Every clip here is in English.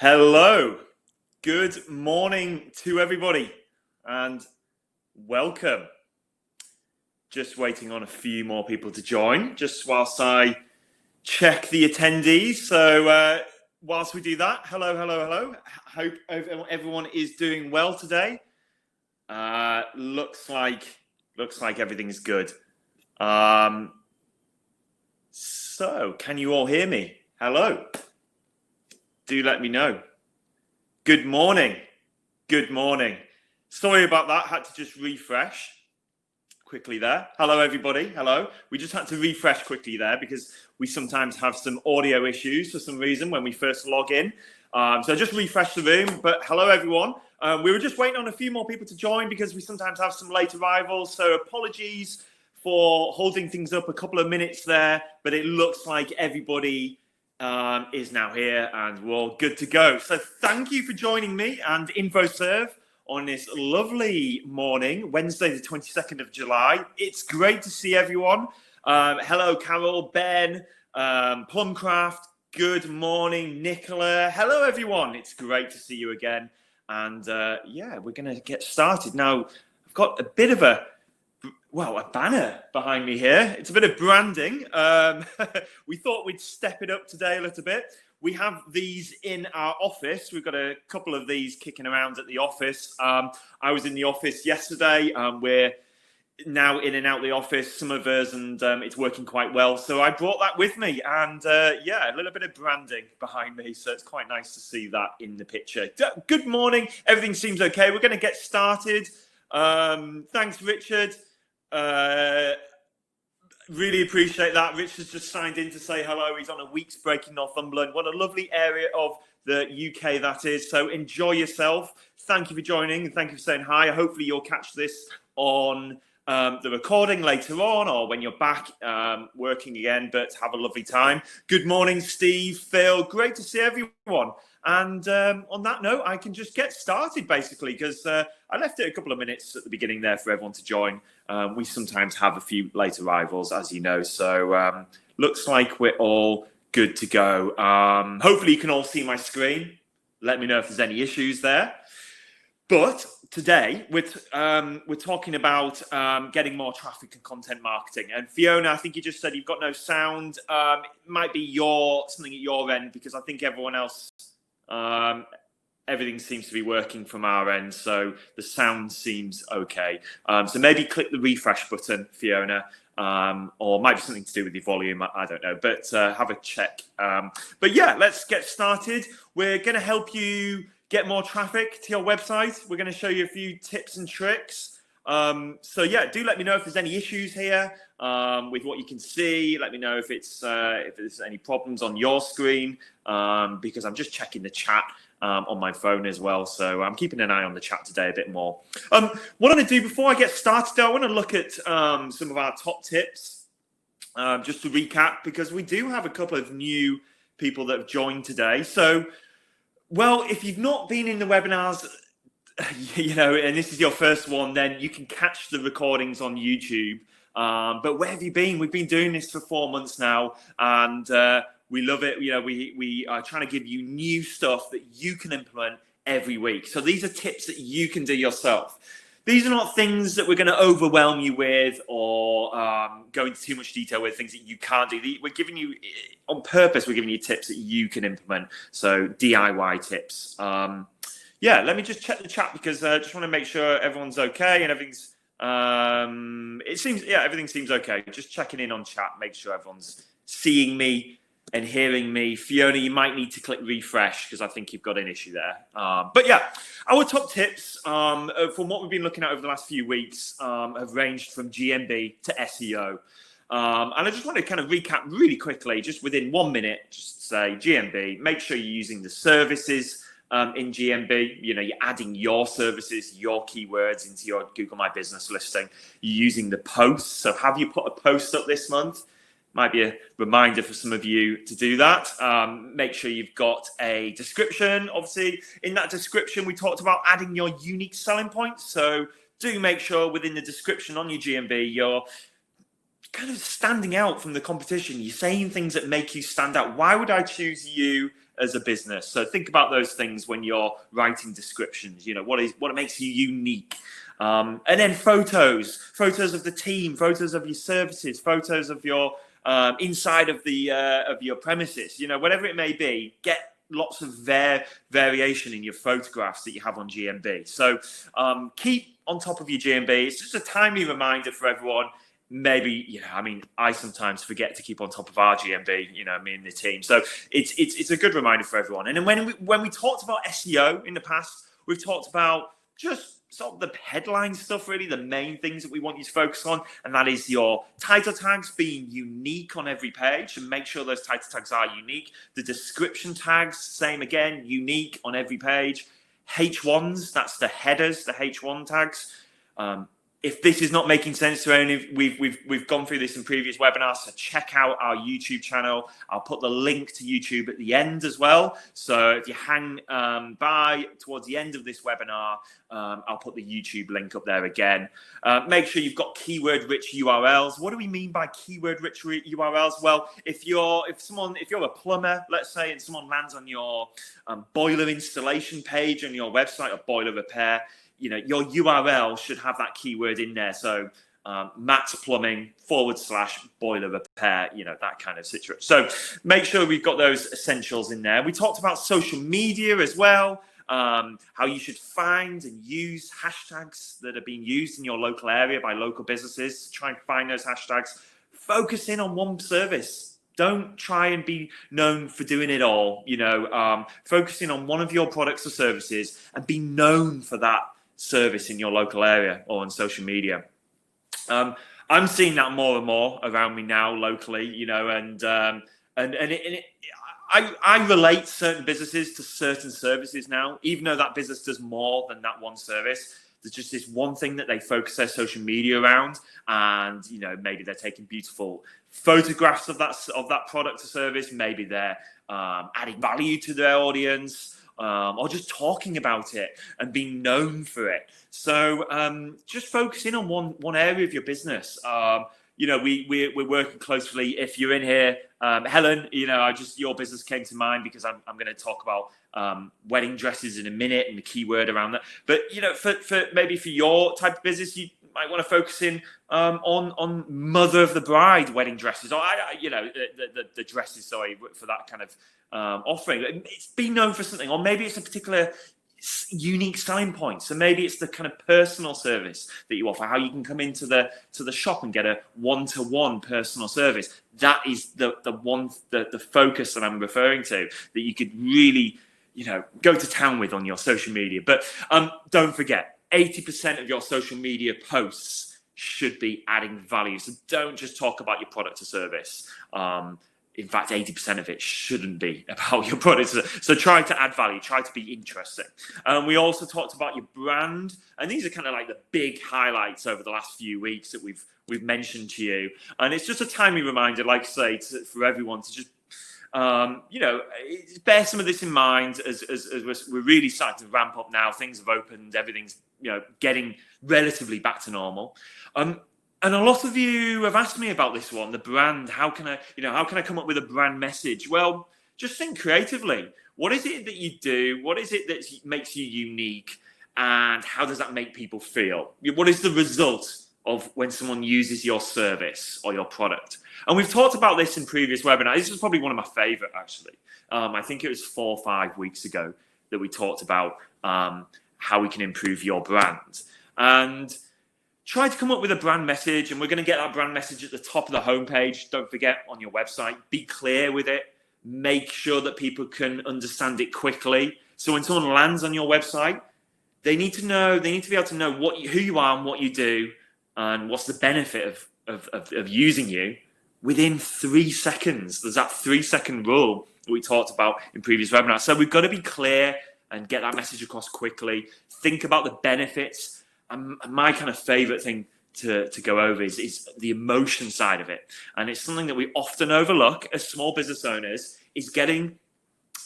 Hello, good morning to everybody, and welcome. Just waiting on a few more people to join, just whilst I check the attendees. So whilst we do that, hello. Hope everyone is doing well today. Looks like everything's good. So can you all hear me? Hello. Do let me know. Good morning. Sorry about that. Had to just refresh quickly there. Hello, everybody. Hello. We just had to refresh quickly there because we sometimes have some audio issues for some reason when we first log in. So just refresh the room. But hello, everyone. We were just waiting on a few more people to join because we sometimes have some late arrivals. So apologies for holding things up a couple of minutes there. But it looks like everybody is now here and we're all good to go. So thank you for joining me and InfoServe on this lovely morning, Wednesday the 22nd of July. It's great to see everyone. Hello, Carol, Ben, Plumcraft, good morning, Nicola. Hello, everyone. It's great to see you again. And we're going to get started. Now, I've got a bit of a banner behind me here. It's a bit of branding. We thought we'd step it up today a little bit. We have these in our office. We've got a couple of these kicking around at the office. I was in the office yesterday. We're now in and out the office, some of us, and it's working quite well. So I brought that with me. And a little bit of branding behind me. So it's quite nice to see that in the picture. Good morning. Everything seems okay. We're going to get started. Thanks, Richard. Really appreciate that. Richard's just signed in to say hello. He's on a week's break in Northumberland. What a lovely area of the UK that is. So enjoy yourself. Thank you for joining and thank you for saying hi. Hopefully you'll catch this on the recording later on or when you're back working again, but have a lovely time. Good morning, Steve, Phil. Great to see everyone. And on that note, I can just get started basically because I left it a couple of minutes at the beginning there for everyone to join. We sometimes have a few late arrivals, as you know. So looks like we're all good to go. Hopefully you can all see my screen. Let me know if there's any issues there. But today we're talking about getting more traffic and content marketing. And Fiona, I think you just said you've got no sound. It might be something at your end because I think everyone else... everything seems to be working from our end, so the sound seems okay. So maybe click the refresh button, Fiona, or might be something to do with your volume. I don't know, but have a check. But yeah, let's get started. We're going to help you get more traffic to your website. We're going to show you a few tips and tricks. So yeah, do let me know if there's any issues here with what you can see. Let me know if there's any problems on your screen because I'm just checking the chat on my phone as well. So I'm keeping an eye on the chat today a bit more. What I'm going to do before I get started, though, I want to look at some of our top tips just to recap because we do have a couple of new people that have joined today. So, well, if you've not been in the webinars, and this is your first one, then you can catch the recordings on YouTube. But where have you been? We've been doing this for 4 months now, and we love it. We are trying to give you new stuff that you can implement every week. So these are tips that you can do yourself. These are not things that we're going to overwhelm you with or go into too much detail with, things that you can't do. We're giving you, on purpose, we're giving you tips that you can implement. So DIY tips. Let me just check the chat because I just want to make sure everyone's okay and everything's. Everything seems okay. Just checking in on chat, make sure everyone's seeing me and hearing me. Fiona, you might need to click refresh because I think you've got an issue there. But yeah, our top tips from what we've been looking at over the last few weeks have ranged from GMB to SEO. And I just want to kind of recap really quickly, just within 1 minute, just say GMB, make sure you're using the services in GMB. You're adding your services, your keywords into your Google My Business listing. You're using the posts. So have you put a post up this month? Might be a reminder for some of you to do that. Make sure you've got a description. Obviously, in that description, we talked about adding your unique selling points. So do make sure within the description on your GMB, you're kind of standing out from the competition. You're saying things that make you stand out. Why would I choose you as a business. So think about those things when you're writing descriptions. What makes you unique. And then photos of the team, photos of your services, photos of your inside of your premises. Whatever it may be, get lots of variation in your photographs that you have on GMB. So keep on top of your GMB. It's just a timely reminder for everyone. Maybe, I sometimes forget to keep on top of our GMB, me and the team. So it's a good reminder for everyone. And then when we talked about SEO in the past, we've talked about just sort of the headline stuff, really, the main things that we want you to focus on. And that is your title tags being unique on every page, and make sure those title tags are unique. The description tags, same again, unique on every page. H1s, that's the headers, the H1 tags. If this is not making sense to any, we've gone through this in previous webinars, so check out our YouTube channel. I'll put the link to YouTube at the end as well. So if you hang by towards the end of this webinar, I'll put the YouTube link up there again. Make sure you've got keyword-rich URLs. What do we mean by keyword-rich URLs? Well, if you're a plumber, let's say, and someone lands on your boiler installation page on your website, or boiler repair, your URL should have that keyword in there. So Matt's Plumbing / boiler repair, that kind of situation. So make sure we've got those essentials in there. We talked about social media as well, how you should find and use hashtags that are being used in your local area by local businesses. Try and find those hashtags. Focus in on one service. Don't try and be known for doing it all. Focusing on one of your products or services and be known for that service in your local area or on social media. I'm seeing that more and more around me now locally, and I relate certain businesses to certain services now, even though that business does more than that one service. There's just this one thing that they focus their social media around, and maybe they're taking beautiful photographs of that product or service. Maybe they're adding value to their audience, or just talking about it and being known for it. So just focus in on one area of your business. We're working closely. If you're in here, Helen, your business came to mind because I'm going to talk about wedding dresses in a minute and the keyword around that. But for your type of business, you might want to focus in on mother of the bride wedding dresses, or the dresses. Sorry, for that kind of offering. It's be known for something, or maybe it's a particular unique selling point. So maybe it's the kind of personal service that you offer, how you can come into the shop and get a one-to-one personal service. That is the focus that I'm referring to, that you could really go to town with on your social media. But don't forget, 80% of your social media posts should be adding value. So don't just talk about your product or service. In fact, 80% of it shouldn't be about your product. So try to add value, try to be interesting. We also talked about your brand, and these are kind of like the big highlights over the last few weeks that we've mentioned to you. And it's just a timely reminder, like I say, for everyone to just bear some of this in mind as we're really starting to ramp up now. Things have opened, everything's getting relatively back to normal. And a lot of you have asked me about this one, the brand. How can I come up with a brand message? Well, just think creatively. What is it that you do? What is it that makes you unique? And how does that make people feel? What is the result of when someone uses your service or your product? And we've talked about this in previous webinars. This is probably one of my favorite, actually. I think it was 4 or 5 weeks ago that we talked about how we can improve your brand. And try to come up with a brand message, and we're going to get that brand message at the top of the homepage. Don't forget, on your website, be clear with it. Make sure that people can understand it quickly. So when someone lands on your website, they need to be able to know who you are and what you do, and what's the benefit of using you within 3 seconds. There's that 3-second rule that we talked about in previous webinars. So we've got to be clear and get that message across quickly. Think about the benefits. And my kind of favorite thing to go over is the emotion side of it. And it's something that we often overlook as small business owners, is getting,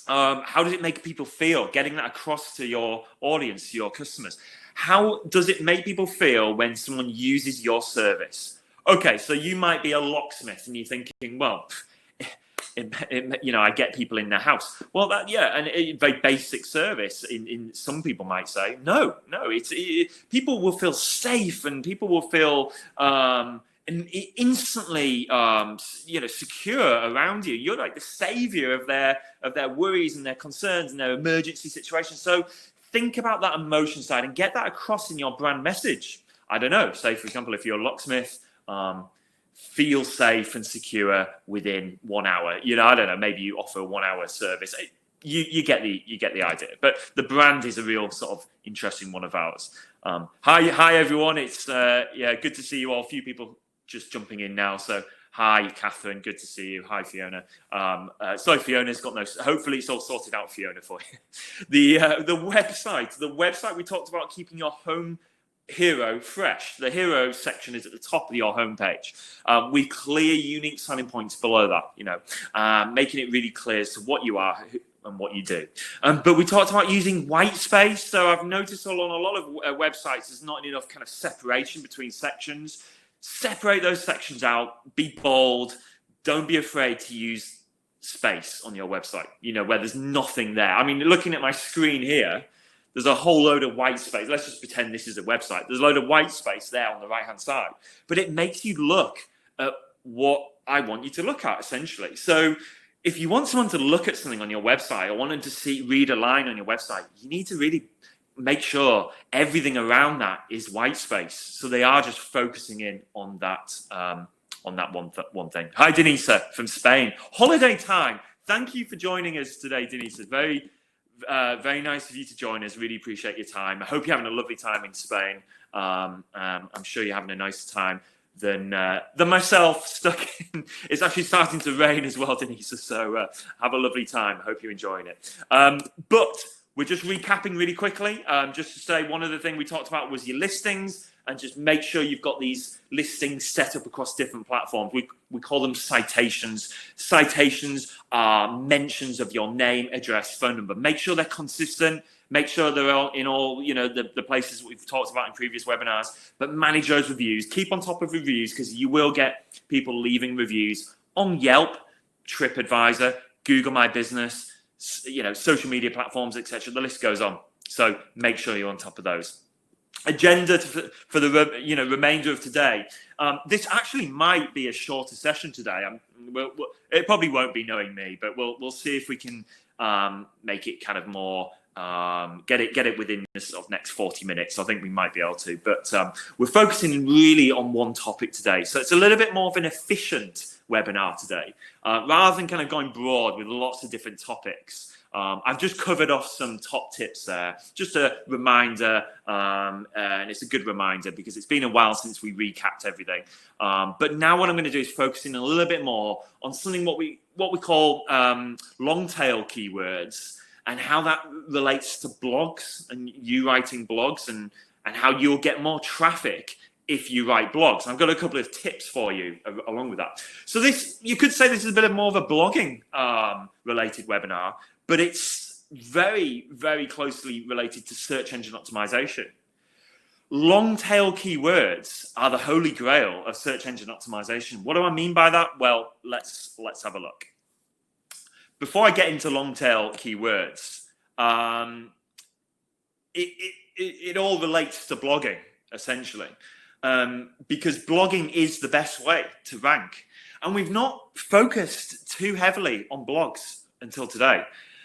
how does it make people feel? Getting that across to your audience, to your customers. How does it make people feel when someone uses your service? Okay, so you might be a locksmith and you're thinking, well, I get people in their house. Well, and a very basic service. In some people might say, no, people will feel safe and people will feel instantly, secure around you. You're like the savior of their worries and their concerns and their emergency situations. So think about that emotion side and get that across in your brand message. I don't know. Say, for example, if you're a locksmith, feel safe and secure within 1 hour. I don't know. Maybe you offer a 1 hour service. You get the idea. But the brand is a real sort of interesting one of ours. Hi everyone. It's good to see you all. A few people just jumping in now. So hi, Catherine. Good to see you. Hi, Fiona. Sorry, Fiona's got no. Hopefully, it's all sorted out, Fiona, for you. The website we talked about keeping your home hero fresh. The hero section is at the top of your homepage. We clear unique selling points below that. Making it really clear as to what you are and what you do. But we talked about using white space. So I've noticed on a lot of websites, there's not enough kind of separation between sections. Separate those sections out. Be bold. Don't be afraid to use space on your website, where there's nothing there. I mean, looking at my screen here, there's a whole load of white space. Let's just pretend this is a website. There's a load of white space there on the right-hand side. But it makes you look at what I want you to look at, essentially. So if you want someone to look at something on your website or want them to read a line on your website, you need to really make sure everything around that is white space. So they are just focusing in on that one thing. Hi, Denisa from Spain. Holiday time. Thank you for joining us today, Denisa. Very nice of you to join us. Really appreciate your time. I hope you're having a lovely time in Spain. I'm sure you're having a nicer time than myself stuck in. It's actually starting to rain as well, Denisa. So have a lovely time. I hope you're enjoying it. But we're just recapping really quickly. Just to say, one other thing we talked about was your listings, and just make sure you've got these listings set up across different platforms. We call them citations. Citations are mentions of your name, address, phone number. Make sure they're consistent. Make sure they're all in all, the places we've talked about in previous webinars. But manage those reviews. Keep on top of reviews, because you will get people leaving reviews on Yelp, TripAdvisor, Google My Business, social media platforms, etc. The list goes on. So make sure you're on top of those. Agenda for the remainder of today. This actually might be a shorter session today. It probably won't be, knowing me, but we'll see if we can make it kind of more get it within the sort of next 40 minutes. I think we might be able to, but we're focusing really on one topic today. So it's a little bit more of an efficient webinar today, rather than kind of going broad with lots of different topics. I've just covered off some top tips there. Just a reminder, and it's a good reminder because it's been a while since we recapped everything. But now what I'm going to do is focusing a little bit more on something what we call long tail keywords, and how that relates to blogs and you writing blogs, and how you'll get more traffic if you write blogs. I've got a couple of tips for you along with that. So you could say this is a bit more of a blogging related webinar, but it's very, very closely related to search engine optimization. Long tail keywords are the holy grail of search engine optimization. What do I mean by that? Well, let's have a look. Before I get into long tail keywords, it all relates to blogging, essentially, because blogging is the best way to rank. And we've not focused too heavily on blogs until today.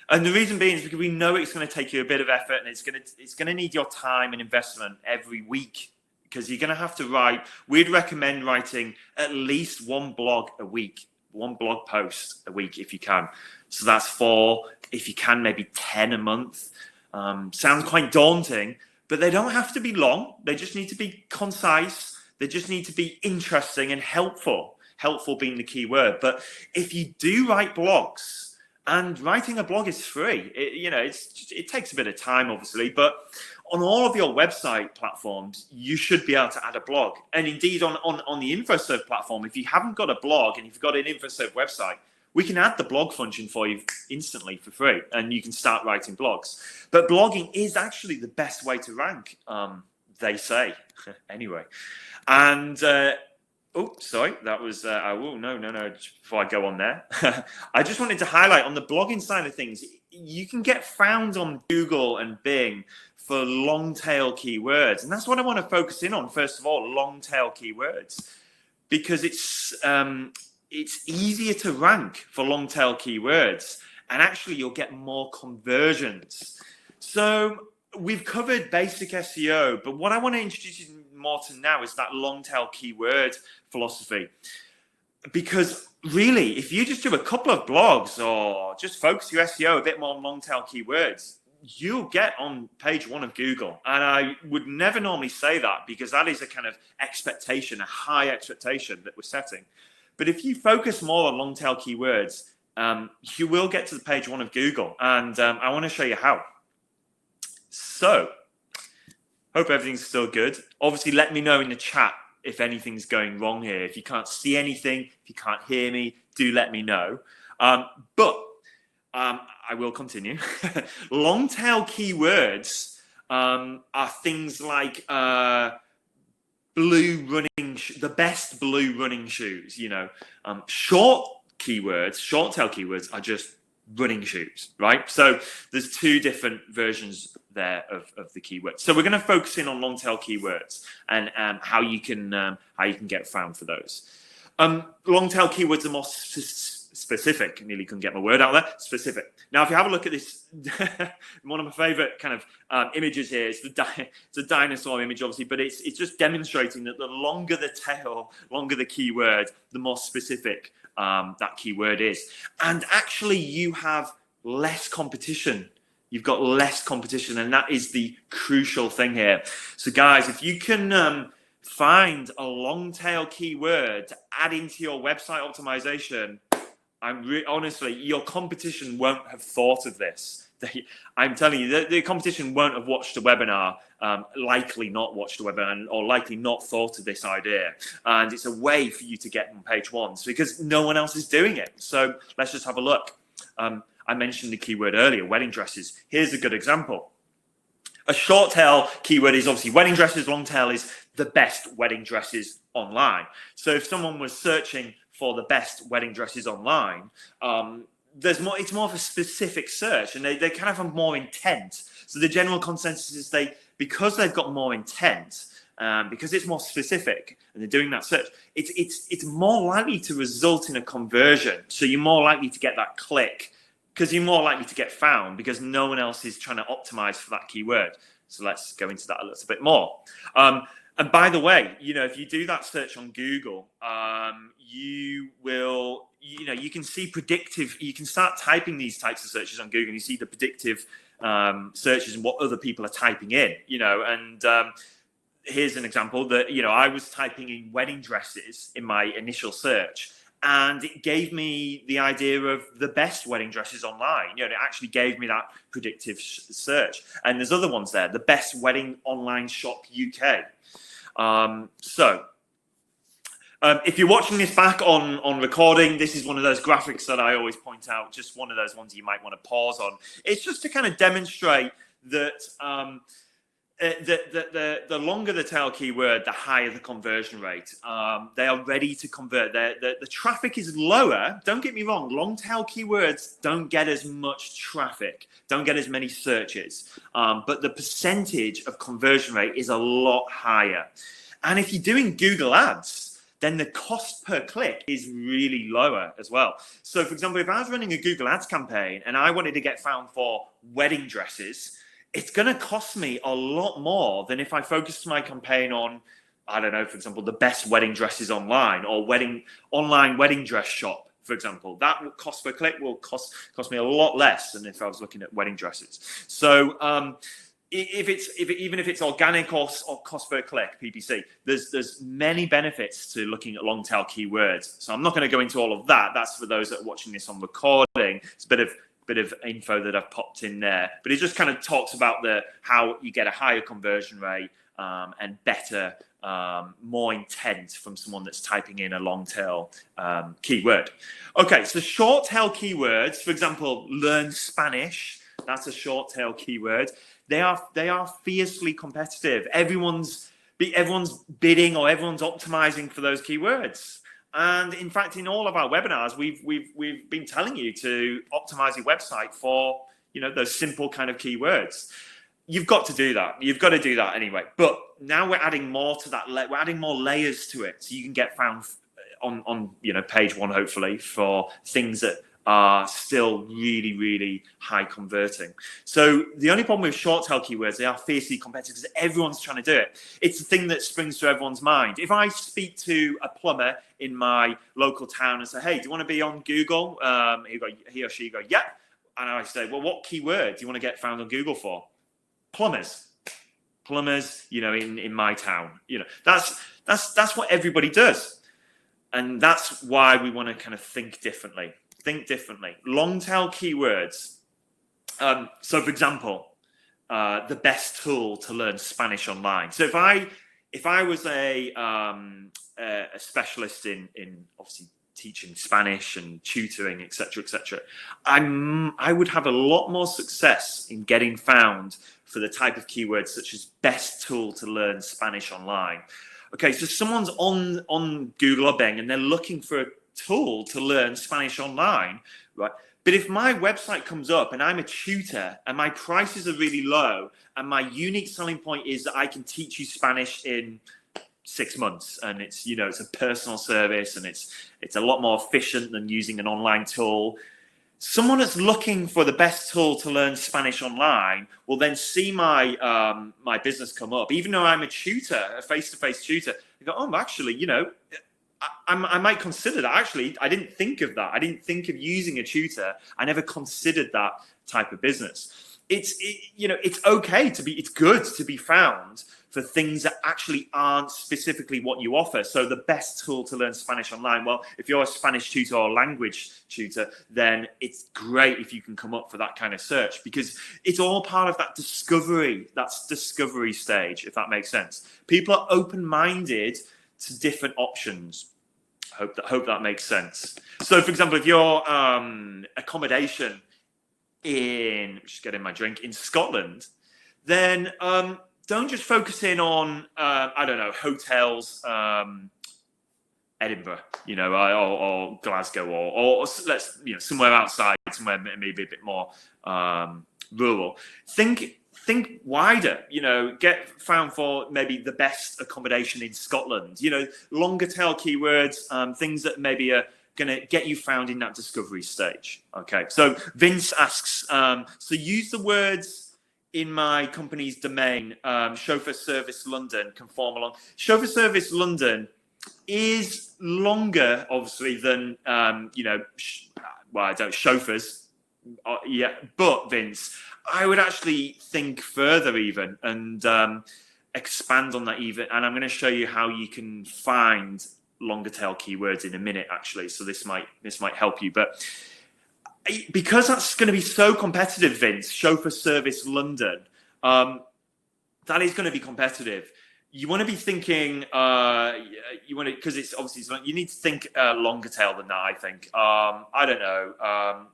And the reason being is because we know it's going to take you a bit of effort, and it's going to need your time and investment every week, because you're going to have to write. We'd recommend writing at least one blog a week, one blog post a week if you can. So that's 4, if you can, maybe 10 a month. Sounds quite daunting, but they don't have to be long. They just need to be concise. They just need to be interesting and helpful. Helpful being the key word. But if you do write blogs, and writing a blog is free, it takes a bit of time, obviously, but on all of your website platforms, you should be able to add a blog. And indeed, on the InfoServe platform, if you haven't got a blog and you've got an InfoServe website, we can add the blog function for you instantly for free, and you can start writing blogs. But blogging is actually the best way to rank, they say, anyway. And Oh, sorry, that was. No. Before I go on there, I just wanted to highlight on the blogging side of things, you can get found on Google and Bing for long tail keywords, and that's what I want to focus in on. First of all, long tail keywords, because it's easier to rank for long tail keywords, and actually you'll get more conversions. So we've covered basic SEO, but what I want to introduce you more to now is that long tail keyword philosophy. Because really, if you just do a couple of blogs or just focus your SEO a bit more on long tail keywords, you'll get on page 1 of Google. And I would never normally say that because that is a kind of expectation, a high expectation that we're setting. But if you focus more on long tail keywords, you will get to the page 1 of Google. And I want to show you how. So, hope everything's still good. Obviously, let me know in the chat if anything's going wrong here. If you can't see anything, if you can't hear me, do let me know. But I will continue. Long tail keywords are things like the best blue running shoes. You know, short tail keywords are just running shoes, right? So there's 2 different versions there of the keyword. So we're going to focus in on long tail keywords and how you can get found for those. Long tail keywords are more specific. Nearly couldn't get my word out there. Specific. Now, if you have a look at this, one of my favorite kind of images here is it's a dinosaur image, obviously, but it's just demonstrating that the longer the tail, longer the keyword, the more specific that keyword is. And actually, you have less competition. You've got less competition, and that is the crucial thing here. So, guys, if you can find a long tail keyword to add into your website optimization, honestly, your competition won't have thought of this. I'm telling you, the competition won't have watched a webinar, likely not watched a webinar, or likely not thought of this idea. And it's a way for you to get on page 1 because no one else is doing it. So let's just have a look. I mentioned the keyword earlier, wedding dresses. Here's a good example. A short tail keyword is obviously wedding dresses. Long tail is the best wedding dresses online. So if someone was searching for the best wedding dresses online, it's more of a specific search, and they kind of have more intent. So the general consensus is because they've got more intent, because it's more specific, and they're doing that search, it's more likely to result in a conversion. So you're more likely to get that click because you're more likely to get found because no one else is trying to optimize for that keyword. So let's go into that a little bit more. And by the way, if you do that search on Google, you can see predictive. You can start typing these types of searches on Google, and you see the predictive searches and what other people are typing in. And here's an example that I was typing in wedding dresses in my initial search, and it gave me the idea of the best wedding dresses online. It actually gave me that predictive search. And there's other ones there, the best wedding online shop UK. If you're watching this back on recording, this is one of those graphics that I always point out, just one of those ones you might want to pause on. It's just to kind of demonstrate that the longer the tail keyword, the higher the conversion rate. They are ready to convert. The traffic is lower. Don't get me wrong. Long tail keywords don't get as much traffic, don't get as many searches. But the percentage of conversion rate is a lot higher. And if you're doing Google Ads, then the cost per click is really lower as well. So, for example, if I was running a Google Ads campaign and I wanted to get found for wedding dresses, it's going to cost me a lot more than if I focused my campaign on, I don't know, for example, the best wedding dresses online or online wedding dress shop, for example. That cost per click will cost me a lot less than if I was looking at wedding dresses. So even if it's organic or cost per click, PPC, there's many benefits to looking at long tail keywords. So I'm not going to go into all of that. That's for those that are watching this on recording. It's a bit of info that I've popped in there, but it just kind of talks about how you get a higher conversion rate and better, more intent from someone that's typing in a long tail keyword. Okay, so short tail keywords, for example, learn Spanish. That's a short tail keyword. They are fiercely competitive. Everyone's everyone's bidding or everyone's optimizing for those keywords. And in fact, in all of our webinars, we've been telling you to optimize your website for, those simple kind of keywords. You've got to do that. You've got to do that anyway. But now we're adding more to that. We're adding more layers to it, so you can get found on page one, hopefully, for things that are still really, really high converting. So the only problem with short tail keywords, they are fiercely competitive because everyone's trying to do it. It's the thing that springs to everyone's mind. If I speak to a plumber in my local town and say, hey, do you want to be on Google? He or she go, yeah. And I say, well, what keyword do you want to get found on Google for? Plumbers, in my town. That's what everybody does. And that's why we want to kind of think differently. Long tail keywords. So for example, the best tool to learn Spanish online. So if I was a specialist in obviously teaching Spanish and tutoring, etc., I would have a lot more success in getting found for the type of keywords such as best tool to learn Spanish online. Okay, so someone's on Google or Bing and they're looking for a tool to learn Spanish online, right? But if my website comes up and I'm a tutor and my prices are really low and my unique selling point is that I can teach you Spanish in 6 months and it's a personal service and it's a lot more efficient than using an online tool, someone that's looking for the best tool to learn Spanish online will then see my my business come up, even though I'm a tutor, a face-to-face tutor. They go, oh, actually, I might consider that. Actually, I didn't think of that. I didn't think of using a tutor. I never considered that type of business. It's okay it's good to be found for things that actually aren't specifically what you offer. So the best tool to learn Spanish online. Well, if you're a Spanish tutor or language tutor, then it's great if you can come up for that kind of search because it's all part of that discovery stage, if that makes sense. People are open-minded to different options. Hope that makes sense. So, for example, if you're accommodation in Scotland, then don't just focus in on hotels, Edinburgh, or Glasgow, or let's somewhere outside, somewhere maybe a bit more rural. Think wider, get found for maybe the best accommodation in Scotland, longer tail keywords, things that maybe are going to get you found in that discovery stage. Okay, so Vince asks, so use the words in my company's domain, Chauffeur Service London, conform along. Chauffeur Service London is longer, obviously, than, chauffeurs. Yeah, but Vince, I would actually think further even and expand on that even. And I'm going to show you how you can find longer tail keywords in a minute, actually. So this might help you. But because that's going to be so competitive, Vince, Chauffeur Service London, that is going to be competitive. You want to be thinking, because it's obviously, you need to think longer tail than that, I think. I don't know.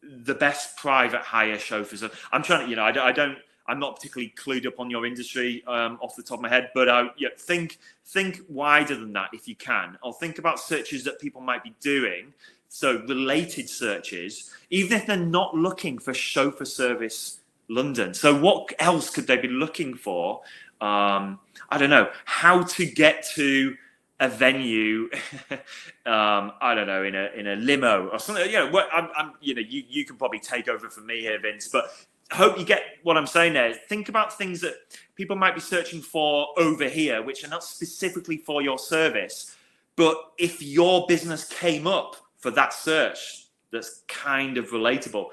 The best private hire chauffeurs. I'm trying to, I'm not particularly clued up on your industry off the top of my head, but think wider than that if you can, or think about searches that people might be doing. So related searches, even if they're not looking for Chauffeur Service London. So what else could they be looking for? I don't know, how to get to a venue, I don't know, in a limo or something. You can probably take over from me here, Vince. But I hope you get what I'm saying there. Think about things that people might be searching for over here, which are not specifically for your service. But if your business came up for that search, that's kind of relatable,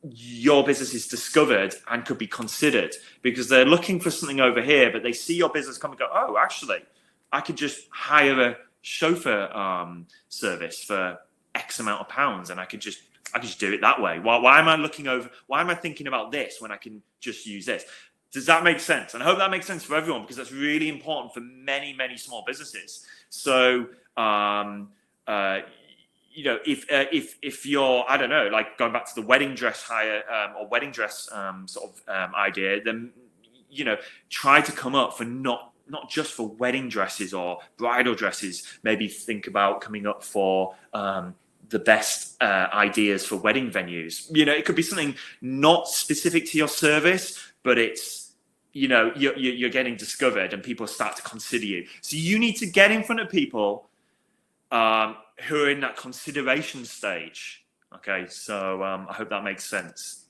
your business is discovered and could be considered because they're looking for something over here, but they see your business come and go, oh, actually, I could just hire a chauffeur service for X amount of pounds, and I could just do it that way. Why am I looking over? Why am I thinking about this when I can just use this? Does that make sense? And I hope that makes sense for everyone because that's really important for many, many small businesses. So, if you're, I don't know, like going back to the wedding dress hire or wedding dress idea, then try to come up for not not just for wedding dresses or bridal dresses. Maybe think about coming up for the best ideas for wedding venues. It could be something not specific to your service, but it's, you're getting discovered and people start to consider you. So you need to get in front of people who are in that consideration stage. Okay, so I hope that makes sense.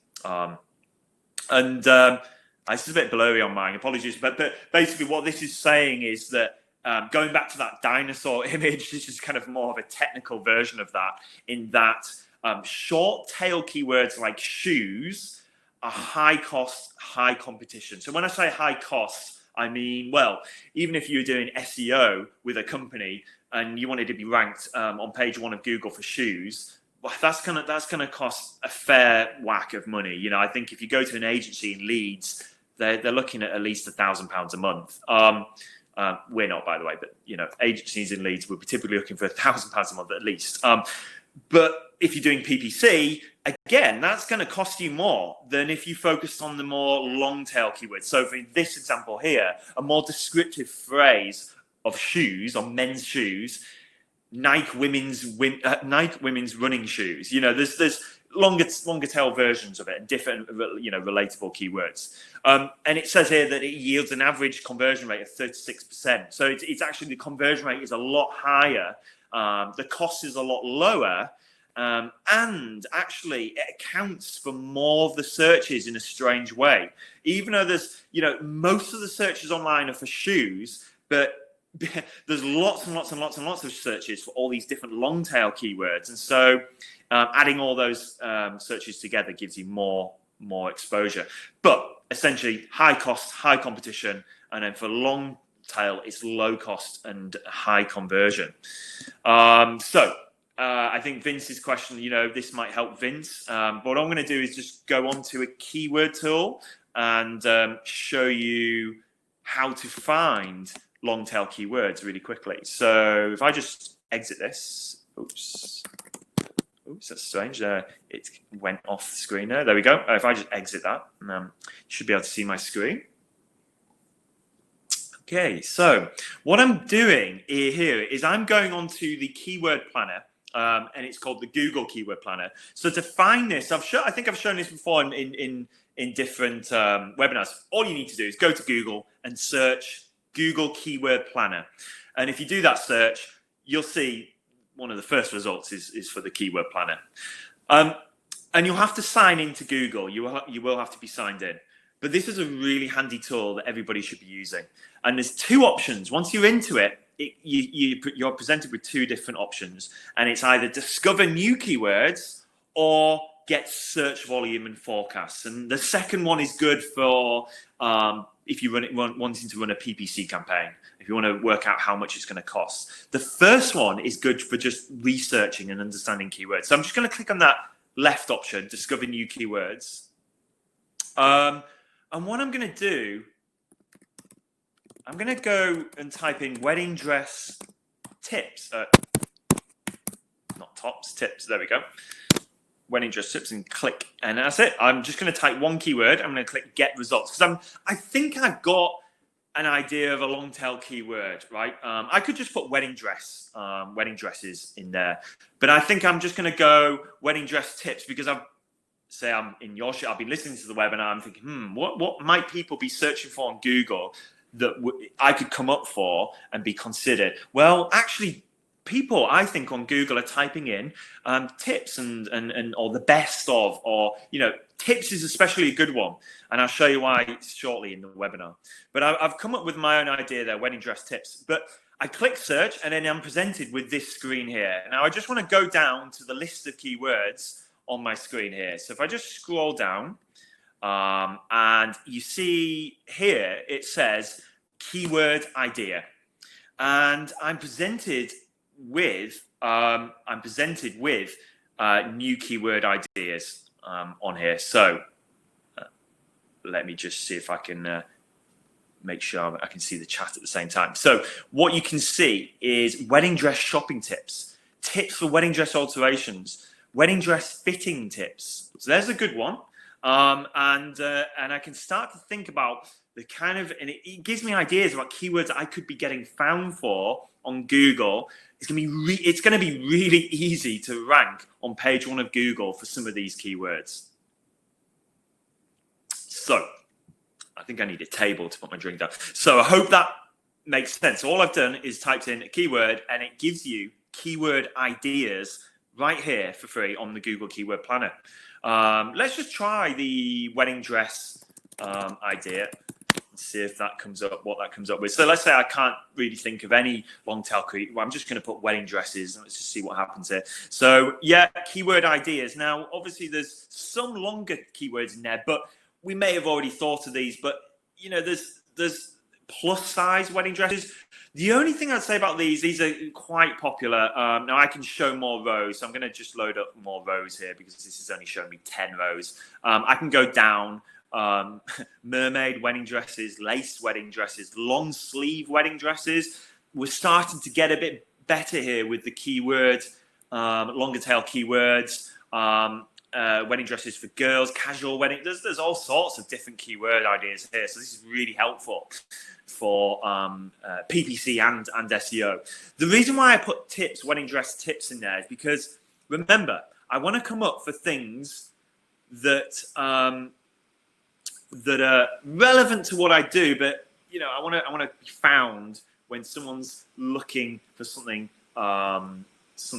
This is a bit blurry on mine, apologies. But basically what this is saying is that going back to that dinosaur image, this is kind of more of a technical version of that, in that short tail keywords like shoes are high cost, high competition. So when I say high cost, I mean, well, even if you're doing SEO with a company and you wanted to be ranked on page 1 of Google for shoes, well, that's gonna cost a fair whack of money. I think if you go to an agency in Leeds, they're looking at least £1,000 a month. We're not, by the way, but agencies in Leeds would be typically looking for £1,000 a month at least. But if you're doing PPC, again, that's going to cost you more than if you focused on the more long tail keywords. So for this example here, a more descriptive phrase of shoes, or men's shoes, Nike women's running shoes. There's longer tail versions of it and different, relatable keywords. And it says here that it yields an average conversion rate of 36%. So it's actually, the conversion rate is a lot higher. The cost is a lot lower. And actually it accounts for more of the searches in a strange way. Even though there's, most of the searches online are for shoes, but there's lots and lots and lots and lots of searches for all these different long tail keywords. And so adding all those searches together gives you more exposure. But essentially high cost, high competition. And then for long tail, it's low cost and high conversion. I think Vince's question, this might help Vince. But what I'm going to do is just go on to a keyword tool and show you how to find long tail keywords really quickly. So if I just exit this, oops, that's strange. It went off the screen there. There we go. If I just exit that, you should be able to see my screen. Okay, so what I'm doing here is I'm going on to the keyword planner. And it's called the Google Keyword Planner. So to find this, I think I've shown this before in different webinars. All you need to do is go to Google and search Google Keyword Planner. And if you do that search, you'll see one of the first results is for the Keyword Planner. And you'll have to sign into Google. You will have to be signed in. But this is a really handy tool that everybody should be using. And there's two options. Once you're into it, you're presented with two different options, and it's either discover new keywords or get search volume and forecasts. And the second one is good for if you wanting to run a PPC campaign, if you want to work out how much it's going to cost. The first one is good for just researching and understanding keywords. So I'm just going to click on that left option, discover new keywords. And what I'm going to do, I'm going to go and type in wedding dress tips. Not tops, tips. There we go. Wedding dress tips, and click. And that's it. I'm just going to type one keyword. I'm going to click get results. Because I think I've got an idea of a long tail keyword, right? I could just put wedding dresses in there. But I think I'm just going to go wedding dress tips because I'm in your shit. I've been listening to the webinar. I'm thinking, what might people be searching for on Google that I could come up for and be considered? Well, actually, people, I think, on Google are typing in tips and or the best of, or tips is especially a good one, and I'll show you why shortly in the webinar. But I've come up with my own idea there, wedding dress tips. But I click search, and then I'm presented with this screen here. Now I just want to go down to the list of keywords on my screen here. So if I just scroll down, and you see here it says keyword idea, and I'm presented with new keyword ideas on here. So let me just see if I can make sure I can see the chat at the same time. So what you can see is wedding dress shopping tips, tips for wedding dress alterations, wedding dress fitting tips. So there's a good one. And I can start to think about and it gives me ideas about keywords I could be getting found for on Google. It's going to be really easy to rank on page 1 of Google for some of these keywords. So I think I need a table to put my drink down. So I hope that makes sense. All I've done is typed in a keyword, and it gives you keyword ideas right here for free on the Google Keyword Planner. Let's just try the wedding dress idea and see if that comes up, what that comes up with. So let's say I can't really think of any long tail keyword. Well, I'm just going to put wedding dresses. Let's just see what happens here. So yeah, keyword ideas. Now, obviously there's some longer keywords in there, but we may have already thought of these, but you know, there's plus size wedding dresses. The only thing I'd say about these are quite popular. Now I can show more rows, so I'm going to just load up more rows here because this is only showing me 10 rows. I can go down. Mermaid wedding dresses, lace wedding dresses, long sleeve wedding dresses. We're starting to get a bit better here with the keyword, longer tail keywords. Wedding dresses for girls, casual wedding. There's all sorts of different keyword ideas here. So this is really helpful for PPC and SEO. The reason why I put tips, wedding dress tips in there is because, remember, I want to come up for things that that are relevant to what I do, but you know, I want to be found when someone's looking for something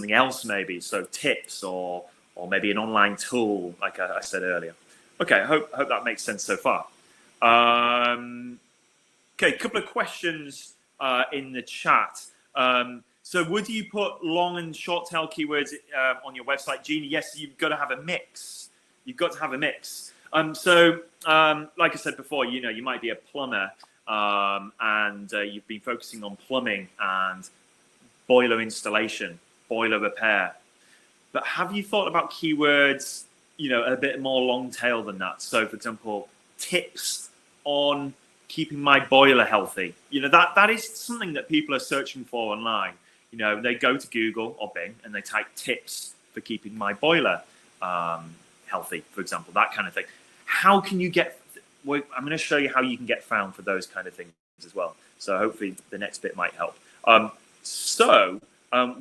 else, maybe. So tips or maybe an online tool, like I said earlier. Okay, I hope that makes sense so far. Okay, a couple of questions in the chat. So would you put long and short tail keywords on your website, Jeannie? Yes, you've got to have a mix. You've got to have a mix. So like I said before, you know, you might be a plumber and you've been focusing on plumbing and boiler installation, boiler repair. But have you thought about keywords, you know, a bit more long tail than that? So, for example, tips on keeping my boiler healthy. You know, that is something that people are searching for online. You know, they go to Google or Bing and they type tips for keeping my boiler healthy, for example, that kind of thing. How can you get? Well, I'm going to show you how you can get found for those kind of things as well. So hopefully the next bit might help.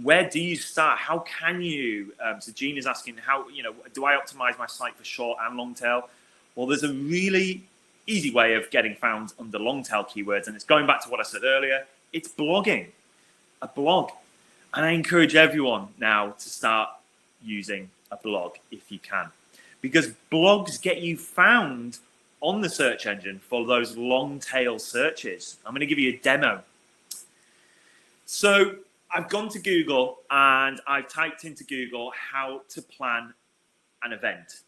Where do you start? How can you? So Jean is asking, how, you know, do I optimize my site for short and long tail? Well, there's a really easy way of getting found under long tail keywords, and it's going back to what I said earlier. It's blogging, a blog, and I encourage everyone now to start using a blog if you can, because blogs get you found on the search engine for those long tail searches. I'm going to give you a demo. So I've gone to Google and I've typed into Google how to plan an event.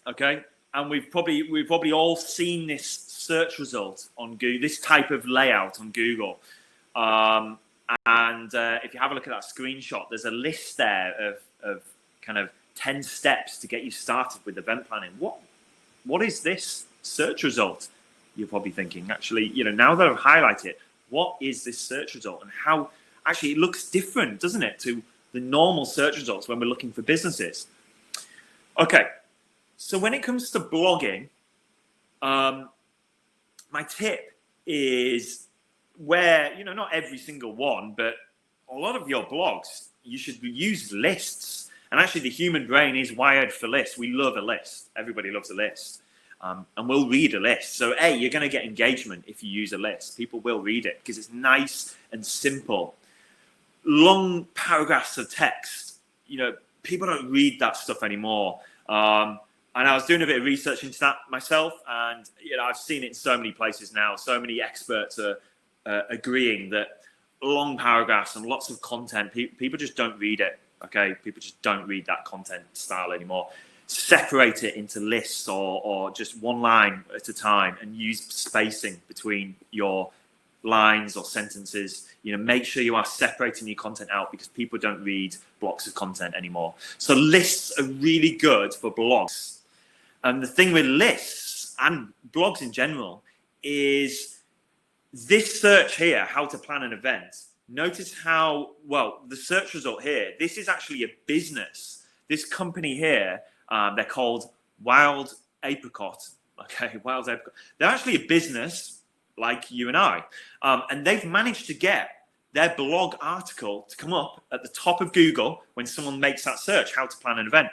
Okay, and we've probably all seen this search result on Google, this type of layout on Google. If you have a look at that screenshot, there's a list there of kind of 10 steps to get you started with event planning. What is this search result? You're probably thinking, actually, you know, now that I've highlighted it, what is this search result, and how actually it looks different, doesn't it, to the normal search results when we're looking for businesses? Okay, so when it comes to blogging, my tip is where, you know, not every single one, but a lot of your blogs, you should use lists. And actually, the human brain is wired for lists. We love a list. Everybody loves a list. And we'll read a list. So, A, you're going to get engagement if you use a list. People will read it because it's nice and simple. Long paragraphs of text, you know, people don't read that stuff anymore. And I was doing a bit of research into that myself. And, you know, I've seen it in so many places now. So many experts are agreeing that long paragraphs and lots of content, people just don't read it. Okay, people just don't read that content style anymore. Separate it into lists or just one line at a time, and use spacing between your lines or sentences. You know, make sure you are separating your content out, because people don't read blocks of content anymore. So lists are really good for blogs. And the thing with lists and blogs in general is this search here, how to plan an event. Notice how, well, the search result here, this is actually a business. This company here, they're called Wild Apricot Okay, well, they're actually a business like you and I, and they've managed to get their blog article to come up at the top of Google when someone makes that search, how to plan an event.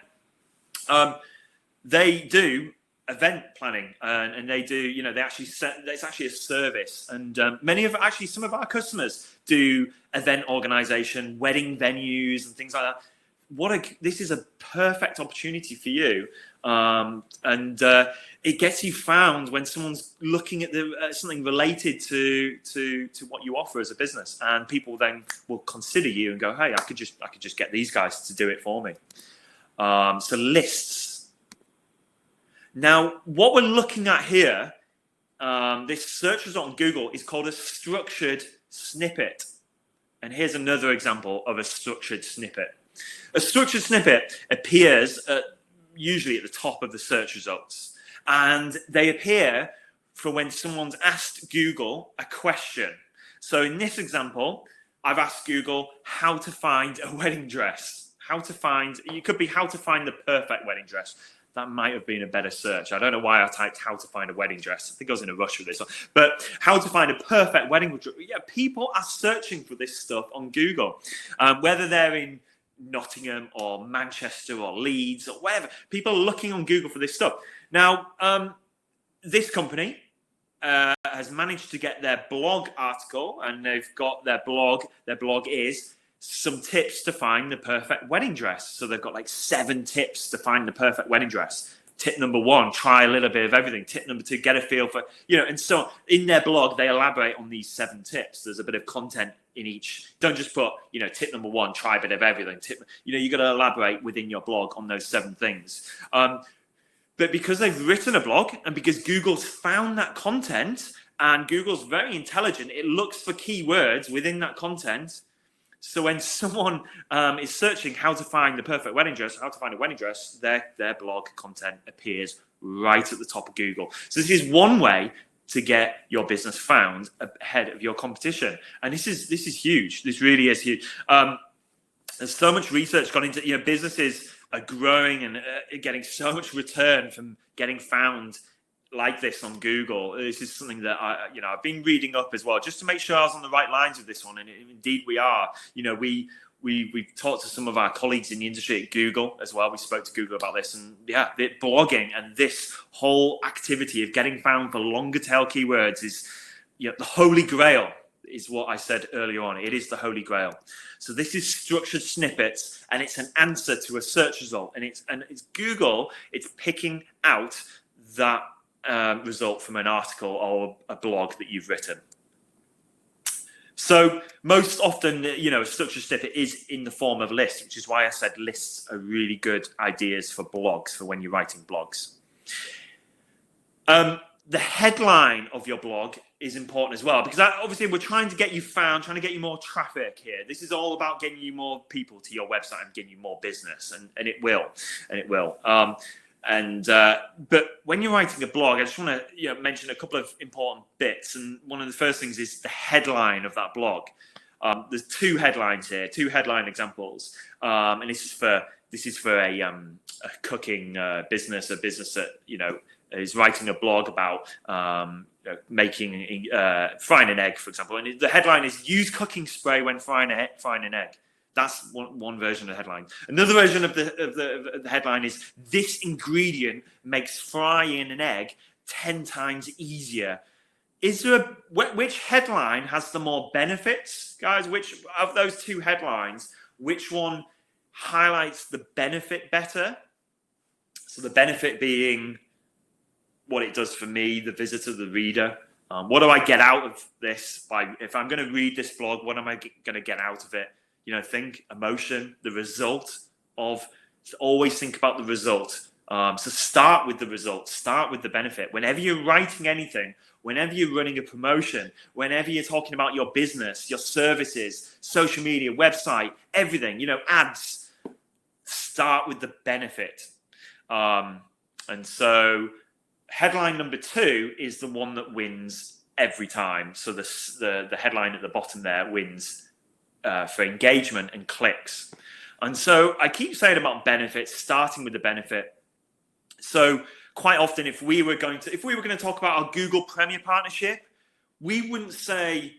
They do event planning, and they do, they actually it's actually a service, and some of our customers do event organization, wedding venues and things like that. This is a perfect opportunity for you, and it gets you found when someone's looking at something related to what you offer as a business, and people then will consider you and go, hey, I could just get these guys to do it for me. So lists. Now, what we're looking at here, this search result on Google is called a structured snippet. And here's another example of a structured snippet. A structured snippet appears usually at the top of the search results. And they appear for when someone's asked Google a question. So in this example, I've asked Google how to find a wedding dress. It could be how to find the perfect wedding dress. That might have been a better search. I don't know why I typed how to find a wedding dress. I think I was in a rush with this one. But how to find a perfect wedding dress. Yeah, people are searching for this stuff on Google. Whether they're in Nottingham or Manchester or Leeds or wherever. People are looking on Google for this stuff. Now, this company has managed to get their blog article, and they've got their blog. Their blog is some tips to find the perfect wedding dress. So they've got like 7 tips to find the perfect wedding dress. Tip number 1, try a little bit of everything. Tip number 2, get a feel for, and so in their blog, they elaborate on these 7 tips. There's a bit of content in each. Don't just put, tip number 1, try a bit of everything. You got to elaborate within your blog on those 7 things. But because they've written a blog, and because Google's found that content, and Google's very intelligent, it looks for keywords within that content. So when someone is searching how to find the perfect wedding dress, how to find a wedding dress, their blog content appears right at the top of Google. So this is one way to get your business found ahead of your competition. And this is huge. This really is huge. There's so much research gone into, businesses are growing and getting so much return from getting found like this on Google. This is something that I've been reading up as well, just to make sure I was on the right lines with this one. And indeed we are. We've talked to some of our colleagues in the industry at Google as well. We spoke to Google about this, and the blogging and this whole activity of getting found for longer tail keywords is, the holy grail, is what I said earlier on. It is the holy grail. So this is structured snippets, and it's an answer to a search result, and it's Google. It's picking out that result from an article or a blog that you've written. So most often, a structured snippet is in the form of lists, which is why I said lists are really good ideas for blogs, for when you're writing blogs. The headline of your blog is important as well, because obviously we're trying to get you found, trying to get you more traffic here. This is all about getting you more people to your website and getting you more business, and it will. But when you're writing a blog, I just want to mention a couple of important bits. And one of the first things is the headline of that blog. There's 2 headlines here, 2 headline examples, and this is for a cooking business, a business that is writing a blog about making frying an egg, for example. And the headline is "Use cooking spray when frying an egg." That's one version of the headline. Another version of the headline is "This ingredient makes frying an egg 10 times easier." Which headline has the more benefits, guys? Which of those 2 headlines, which one highlights the benefit better? So the benefit being what it does for me, the visitor, the reader. What do I get out of this? If I'm going to read this blog, what am I going to get out of it? Think emotion, the result of. Always think about the result. So start with the result. Start with the benefit. Whenever you're writing anything, whenever you're running a promotion, whenever you're talking about your business, your services, social media, website, everything, ads, start with the benefit. And so headline number 2 is the one that wins every time. So the headline at the bottom there wins for engagement and clicks. And so I keep saying about benefits, starting with the benefit. So quite often, if we were going to talk about our Google Premier partnership, we wouldn't say,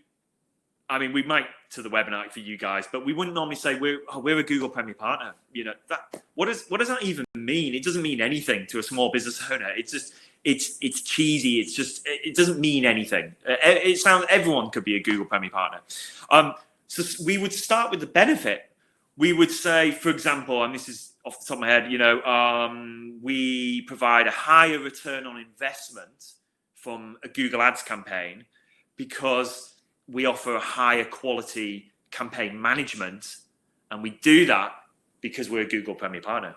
I mean, we might to the webinar for you guys, but we wouldn't normally say we're a Google Premier partner. You know, that what does that even mean? It doesn't mean anything to a small business owner. It's just it's cheesy. It's just it doesn't mean anything. It sounds everyone could be a Google Premier partner. So we would start with the benefit. We would say, for example, and this is off the top of my head, you know, we provide a higher return on investment from a Google Ads campaign because we offer a higher quality campaign management, and we do that because we're a Google Premier partner.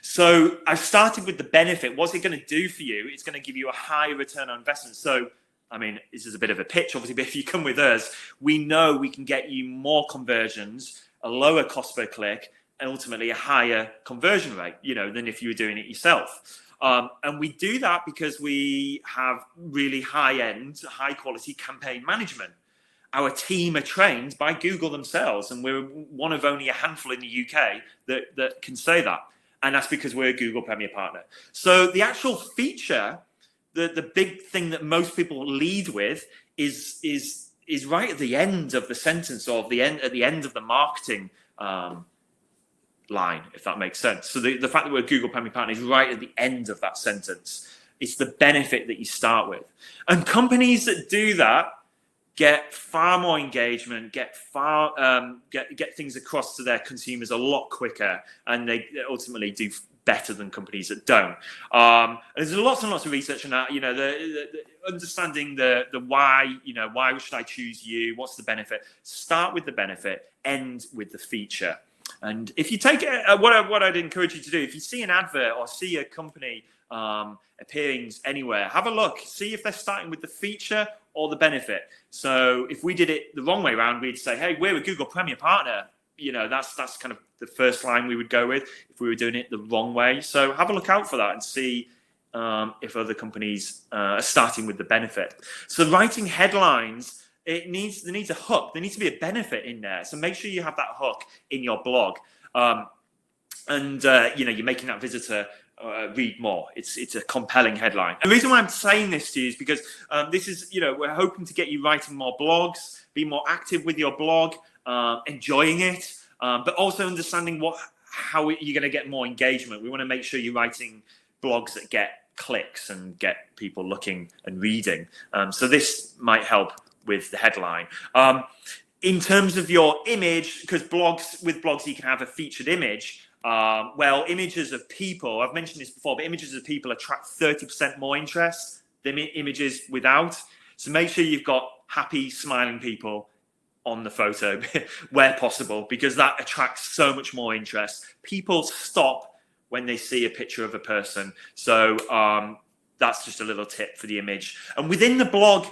So I've started with the benefit. What's it going to do for you? It's going to give you a higher return on investment. So, I mean, this is a bit of a pitch, obviously, but if you come with us, we know we can get you more conversions, a lower cost per click, and ultimately a higher conversion rate, you know, than if you were doing it yourself. And we do that because we have really high-end, high-quality campaign management. Our team are trained by Google themselves, and we're one of only a handful in the UK that can say that. And that's because we're a Google Premier partner. So the actual feature, the big thing that most people lead with is right at the end of the sentence, or at the end of the marketing line, if that makes sense. So the fact that we're a Google Premier partner is right at the end of that sentence. It's the benefit that you start with. And companies that do that get far more engagement, get things across to their consumers a lot quicker, and they ultimately do better than companies that don't. There's lots and lots of research on that. You know, the understanding the why. You know, why should I choose you? What's the benefit? Start with the benefit, end with the feature. And if you take it, what I'd encourage you to do, if you see an advert or see a company appearing anywhere, have a look, see if they're starting with the feature or the benefit. So if we did it the wrong way around, we'd say, hey, we're a Google Premier partner. You know, that's kind of the first line we would go with if we were doing it the wrong way. So have a look out for that and see if other companies are starting with the benefit. So writing headlines, there needs a hook. There needs to be a benefit in there. So make sure you have that hook in your blog. You know, you're making that visitor read more. It's a compelling headline. And the reason why I'm saying this to you is because this is, you know, we're hoping to get you writing more blogs, be more active with your blog, enjoying it, but also understanding how you're going to get more engagement. We want to make sure you're writing blogs that get clicks and get people looking and reading. So this might help with the headline. In terms of your image, because with blogs you can have a featured image. Well, images of people, I've mentioned this before, but images of people attract 30% more interest than images without. So make sure you've got happy, smiling people on the photo where possible, because that attracts so much more interest. People stop when they see a picture of a person. So that's just a little tip for the image. And within the blog,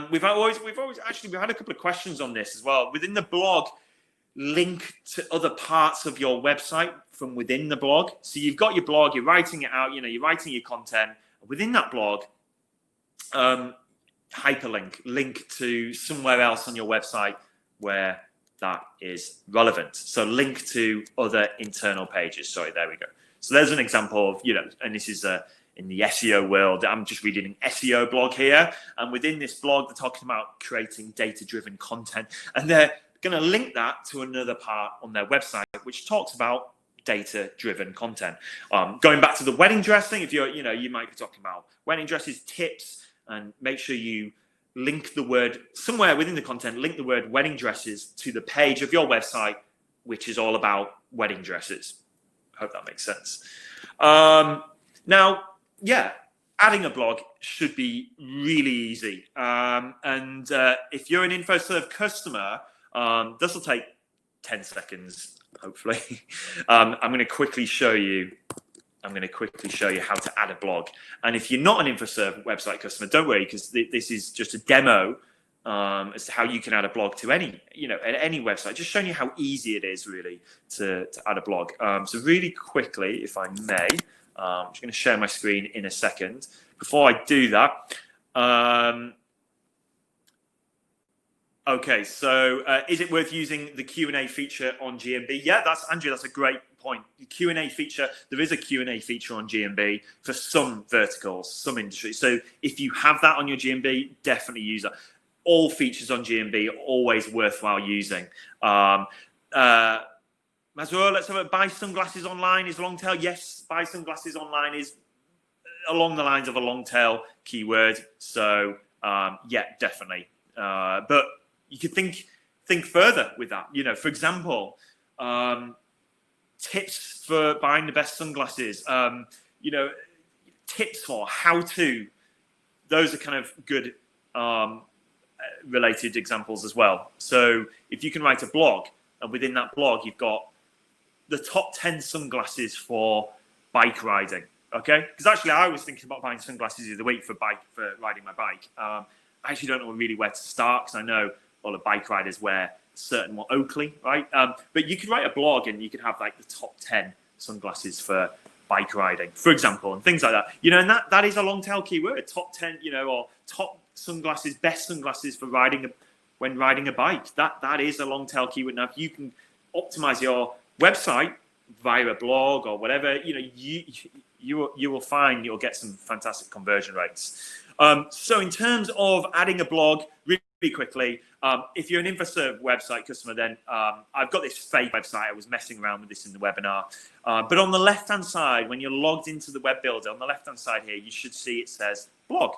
we've always had a couple of questions on this as well. Within the blog, link to other parts of your website from within the blog. So you've got your blog, you're writing it out, you know, you're writing your content. Within that blog, hyperlink, link to somewhere else on your website where that is relevant. So link to other internal pages. Sorry, there we go. So there's an example of, you know, and this is in the SEO world. I'm just reading an SEO blog here. And within this blog, they're talking about creating data-driven content. And they're going to link that to another part on their website, which talks about data-driven content. Going back to the wedding dress thing, if you might be talking about wedding dresses, tips, and make sure you link the word somewhere within the content, link the word wedding dresses to the page of your website, which is all about wedding dresses. I hope that makes sense. Now, yeah, adding a blog should be really easy. And if you're an InfoServe customer, this will take 10 seconds, hopefully. I'm going to quickly show you how to add a blog. And if you're not an InfoServe website customer, don't worry, because this is just a demo as to how you can add a blog to any website. Just showing you how easy it is, really, to add a blog. So really quickly, if I may, I'm just going to share my screen in a second. Before I do that, okay, so is it worth using the Q&A feature on GMB? Yeah, that's a great point. The Q&A feature, there is a Q&A feature on GMB for some verticals, some industries. So if you have that on your GMB, definitely use that. All features on GMB are always worthwhile using. Mazur, let's have a buy sunglasses online is long tail. Yes, buy sunglasses online is along the lines of a long tail keyword. So yeah, definitely. But you could think further with that. You know, for example, tips for buying the best sunglasses. You know, tips for how to. Those are kind of good related examples as well. So if you can write a blog, and within that blog you've got the top 10 sunglasses for bike riding. Okay, because actually I was thinking about buying sunglasses the other week for riding my bike. I actually don't know really where to start because I know a lot of bike riders wear certain one, Oakley, right? But you could write a blog and you could have like the top 10 sunglasses for bike riding, for example, and things like that. You know, and that is a long tail keyword. Top 10, you know, or top sunglasses, best sunglasses for when riding a bike. That is a long tail keyword. Now, if you can optimize your website via a blog or whatever, you know, you will find you'll get some fantastic conversion rates. So in terms of adding a blog, really quickly, if you're an InfoServe website customer, then I've got this fake website. I was messing around with this in the webinar. But on the left-hand side, when you're logged into the web builder, on the left-hand side here, you should see it says blog.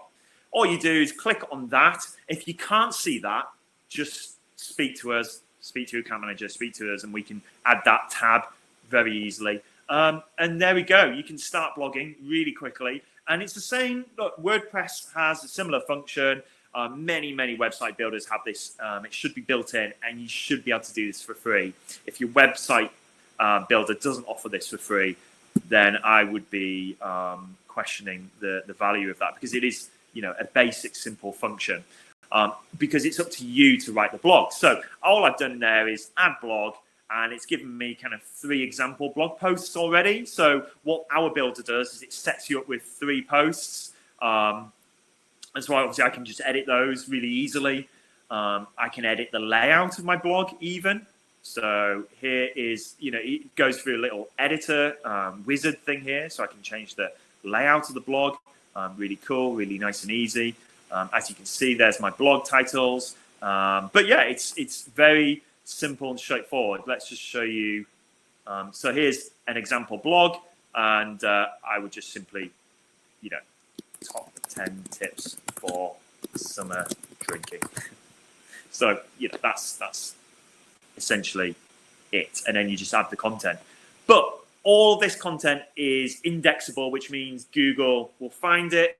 All you do is click on that. If you can't see that, just speak to us, speak to your account manager, speak to us, and we can add that tab very easily. And there we go. You can start blogging really quickly. And it's the same. Look, WordPress has a similar function. Many website builders have this. It should be built in, and you should be able to do this for free. If your website builder doesn't offer this for free, then I would be questioning the value of that, because it is, you know, a basic, simple function. Because it's up to you to write the blog. So all I've done there is add blog, and it's given me kind of 3 example blog posts already. So what our builder does is it sets you up with 3 posts. And so obviously I can just edit those really easily. I can edit the layout of my blog even. So here is, you know, it goes through a little editor wizard thing here. So I can change the layout of the blog. Really cool, really nice and easy. As you can see, there's my blog titles. But yeah, it's very simple and straightforward. Let's just show you. So here's an example blog, and I would just simply, you know, top 10 tips for summer drinking. So, you know, that's essentially it. And then you just add the content. But all of this content is indexable, which means Google will find it.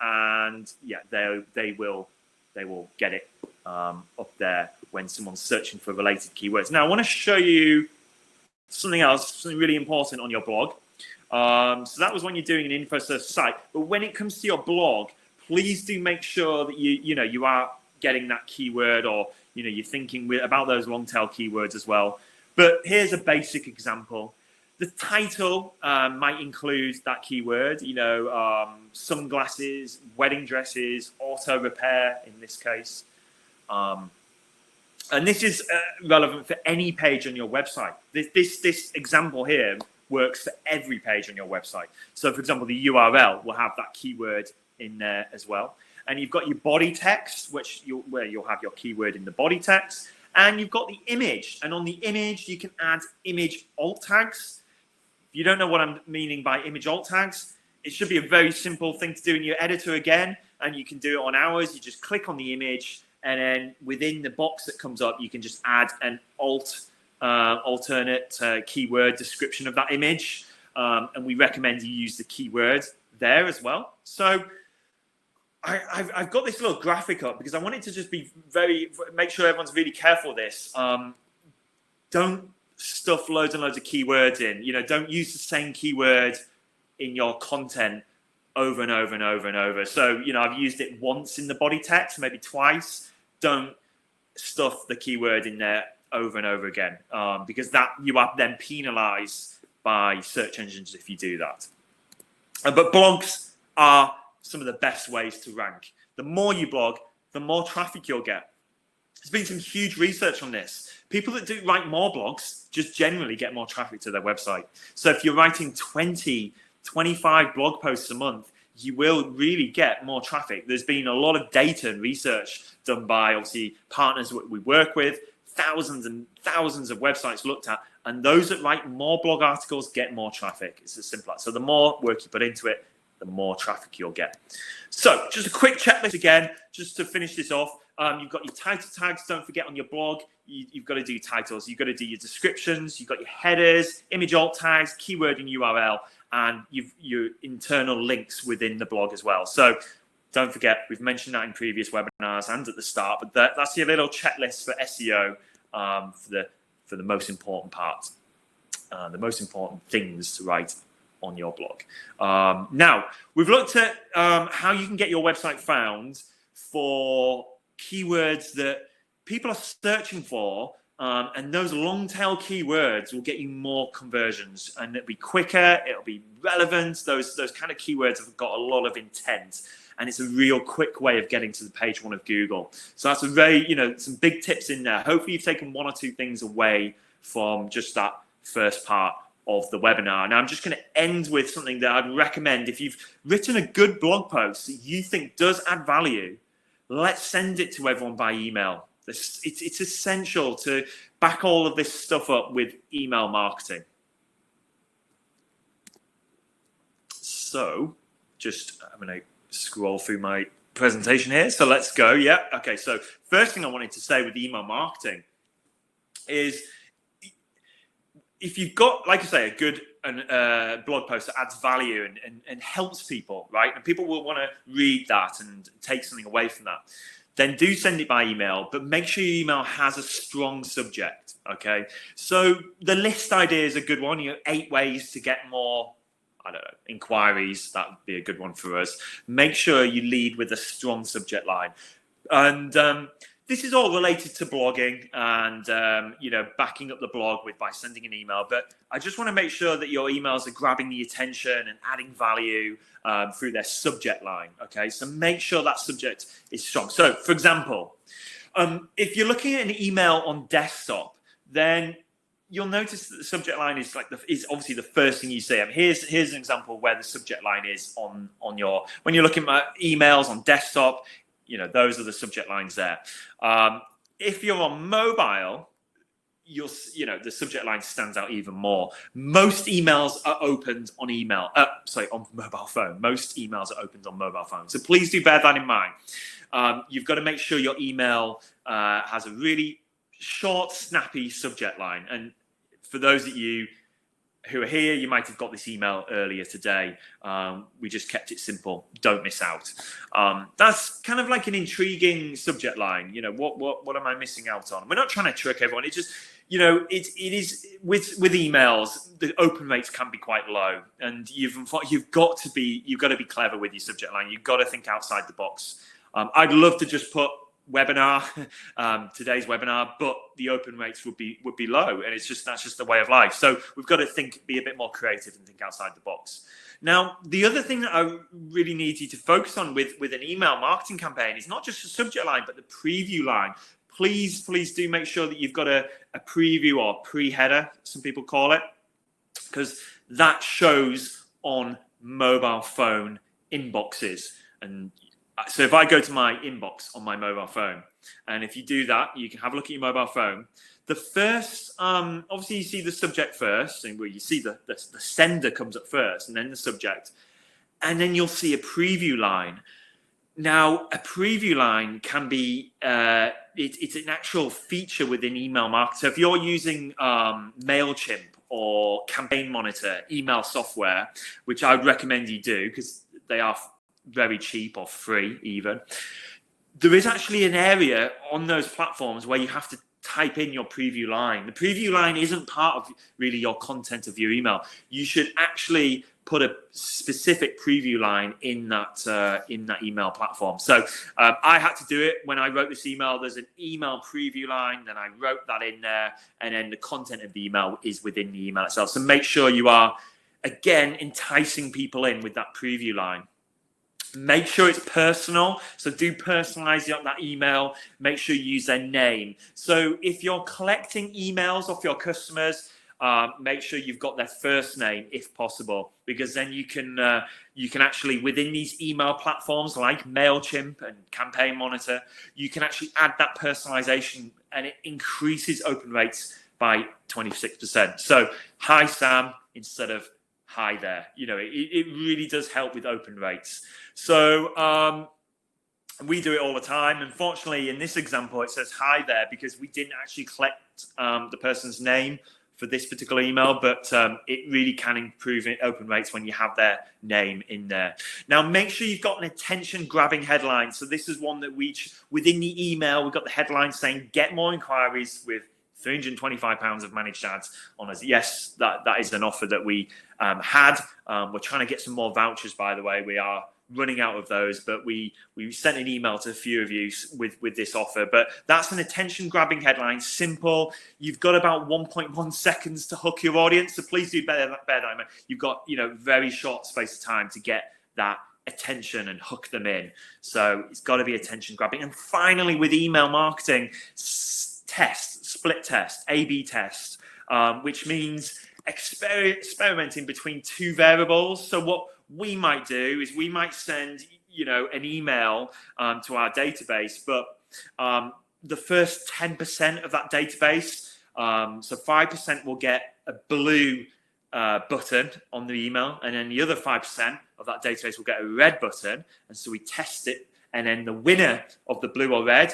And yeah, they will get it up there when someone's searching for related keywords. Now, I want to show you something else, something really important on your blog. So that was when you're doing an InfoServe site. But when it comes to your blog, please do make sure that you are getting that keyword, or you're thinking about those long tail keywords as well. But here's a basic example. The title might include that keyword, sunglasses, wedding dresses, auto repair in this case. And this is relevant for any page on your website. This example here works for every page on your website. So, for example, the URL will have that keyword in there as well. And you've got your body text, where you'll have your keyword in the body text. And you've got the image. And on the image, you can add image alt tags. If you don't know what I'm meaning by image alt tags, it should be a very simple thing to do in your editor again. And you can do it on ours. You just click on the image, and then within the box that comes up, you can just add an alternate keyword description of that image. And we recommend you use the keyword there as well. So I've got this little graphic up because I want it to just be make sure everyone's really careful with this. Don't stuff loads and loads of keywords in. Don't use the same keyword in your content over and over and over and over. So, I've used it once in the body text, maybe twice. Don't stuff the keyword in there over and over again, because that you are then penalized by search engines if you do that. But blogs are some of the best ways to rank. The more you blog, the more traffic you'll get. There's been some huge research on this. People that do write more blogs just generally get more traffic to their website. So if you're writing 20, 25 blog posts a month, you will really get more traffic. There's been a lot of data and research done by obviously partners we work with, thousands and thousands of websites looked at, and those that write more blog articles get more traffic. It's as simple as. So the more work you put into it, the more traffic you'll get. So just a quick checklist again, just to finish this off. You've got your title tags. Don't forget on your blog, you've got to do titles. You've got to do your descriptions. You've got your headers, image alt tags, keyword and URL, and your internal links within the blog as well. So don't forget, we've mentioned that in previous webinars and at the start, but that's your little checklist for SEO for the most important part, the most important things to write on your blog. Now, we've looked at how you can get your website found for keywords that people are searching for, and those long tail keywords will get you more conversions, and it'll be quicker, it'll be relevant. Those kind of keywords have got a lot of intent, and it's a real quick way of getting to the page one of Google. So that's a very, some big tips in there. Hopefully you've taken one or two things away from just that first part of the webinar. Now I'm just going to end with something that I'd recommend. If you've written a good blog post that you think does add value, let's send it to everyone by email. It's essential to back all of this stuff up with email marketing. So I'm going to scroll through my presentation here. So let's go. Yeah. Okay. So first thing I wanted to say with email marketing is if you've got, like I say, a good blog post that adds value and helps people, right? And people will want to read that and take something away from that. Then do send it by email, but make sure your email has a strong subject, okay? So the list idea is a good one. 8 ways to get more, inquiries. That would be a good one for us. Make sure you lead with a strong subject line. And this is all related to blogging and, backing up the blog by sending an email. But I just want to make sure that your emails are grabbing the attention and adding value through their subject line. Okay, so make sure that subject is strong. So, for example, if you're looking at an email on desktop, then you'll notice that the subject line is is obviously the first thing you see. Here's an example where the subject line is on your when you're looking at emails on desktop. Those are the subject lines there. If you're on mobile, the subject line stands out even more. Most emails are opened on on mobile phone. Most emails are opened on mobile phone. So please do bear that in mind. You've got to make sure your email has a really short, snappy subject line. And for those of you who are here, you might have got this email earlier today. We just kept it simple. Don't miss out. That's kind of like an intriguing subject line. What am I missing out on? We're not trying to trick everyone. It's just, it is with emails, the open rates can be quite low, and you've got to be clever with your subject line. You've got to think outside the box. I'd love to just put webinar, today's webinar, but the open rates would be low, and that's just the way of life. So we've got to be a bit more creative and think outside the box. Now, the other thing that I really need you to focus on with an email marketing campaign is not just the subject line, but the preview line. Please do make sure that you've got a preview or pre-header, some people call it, because that shows on mobile phone inboxes. And so if I go to my inbox on my mobile phone, and if you do that, you can have a look at your mobile phone. The first, obviously you see the subject first, and where you see the sender comes up first, and then the subject, and then you'll see a preview line. Now, a preview line can be, it's an actual feature within email marketing. So if you're using MailChimp or Campaign Monitor email software, which I would recommend you do because they are very cheap or free even, there is actually an area on those platforms where you have to type in your preview line. The preview line isn't part of really your content of your email. You should actually put a specific preview line in that email platform. So I had to do it when I wrote this email. There's an email preview line, then I wrote that in there, and then the content of the email is within the email itself. So make sure you are, again, enticing people in with that preview line. Make sure it's personal. So do personalize that email. Make sure you use their name. So if you're collecting emails off your customers, make sure you've got their first name if possible, because then you can actually, within these email platforms like MailChimp and Campaign Monitor, you can actually add that personalization, and it increases open rates by 26%. So hi Sam instead of hi there. It really does help with open rates. So we do it all the time. Unfortunately, in this example, it says hi there because we didn't actually collect the person's name for this particular email, but it really can improve open rates when you have their name in there. Now, make sure you've got an attention-grabbing headline. So this is one that within the email, we've got the headline saying, get more inquiries with £325 of managed ads on us. Yes, that is an offer that we had. We're trying to get some more vouchers, by the way. We are running out of those, but we sent an email to a few of you with this offer. But that's an attention-grabbing headline, simple. You've got about 1.1 seconds to hook your audience, so please do better than I. You've got very short space of time to get that attention and hook them in. So it's got to be attention-grabbing. And finally, with email marketing, split test, A/B test, which means experimenting between two variables. So what we might do is we might send an email to our database, but the first 10% of that database, so 5% will get a blue button on the email, and then the other 5% of that database will get a red button. And so we test it, and then the winner of the blue or red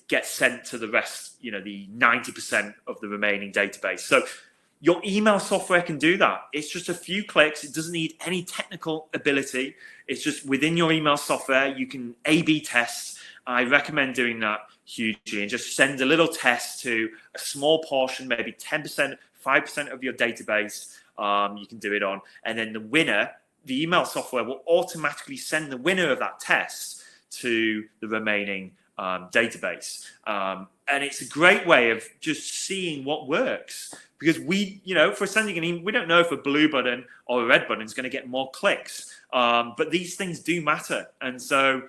gets sent to the rest, the 90% of the remaining database. So your email software can do that. It's just a few clicks. It doesn't need any technical ability. It's just within your email software, you can A/B test. I recommend doing that hugely, and just send a little test to a small portion, maybe 10%, 5% of your database. You can do it on. And then the winner, the email software will automatically send the winner of that test to the remaining database. And it's a great way of just seeing what works. Because for sending an email, we don't know if a blue button or a red button is going to get more clicks. But these things do matter. And so,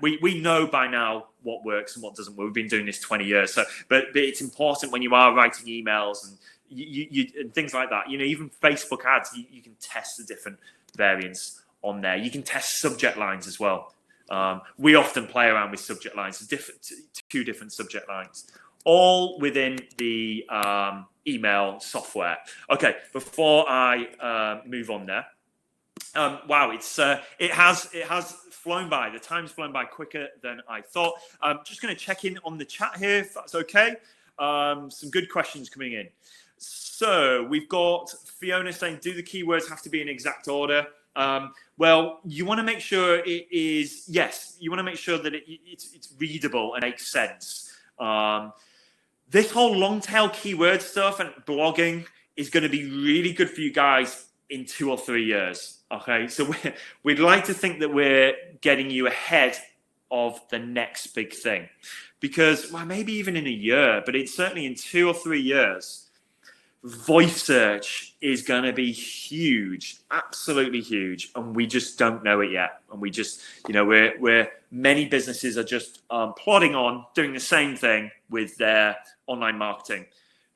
we know by now what works and what doesn't work. We've been doing this 20 years. So, but it's important when you are writing emails and and things like that. Even Facebook ads, you can test the different variants on there. You can test subject lines as well. We often play around with subject lines, two different subject lines, all within the email software. Okay, before I move on there, wow, it has flown by. The time's flown by quicker than I thought. I'm just going to check in on the chat here, if that's okay. Some good questions coming in. So we've got Fiona saying, do the keywords have to be in exact order? Well, you want to make sure it is, yes, you want to make sure that it's readable and makes sense. This whole long tail keyword stuff and blogging is going to be really good for you guys in 2 or 3 years. Okay, so we'd like to think that we're getting you ahead of the next big thing, because maybe even in a year, but it's certainly in 2 or 3 years. Voice search is going to be huge, absolutely huge, and we just don't know it yet. And we just, many businesses are just plodding on, doing the same thing with their online marketing.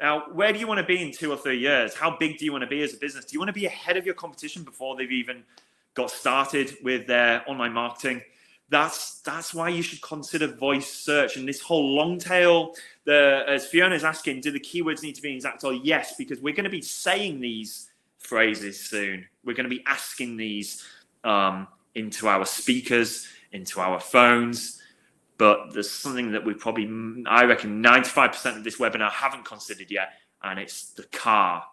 Now, where do you want to be in 2 or 3 years? How big do you want to be as a business? Do you want to be ahead of your competition before they've even got started with their online marketing? That's why you should consider voice search. And this whole long tail, as Fiona's asking, do the keywords need to be exact? Or yes, because we're going to be saying these phrases soon. We're going to be asking these into our speakers, into our phones. But there's something that we probably, I reckon 95% of this webinar haven't considered yet, and it's the car.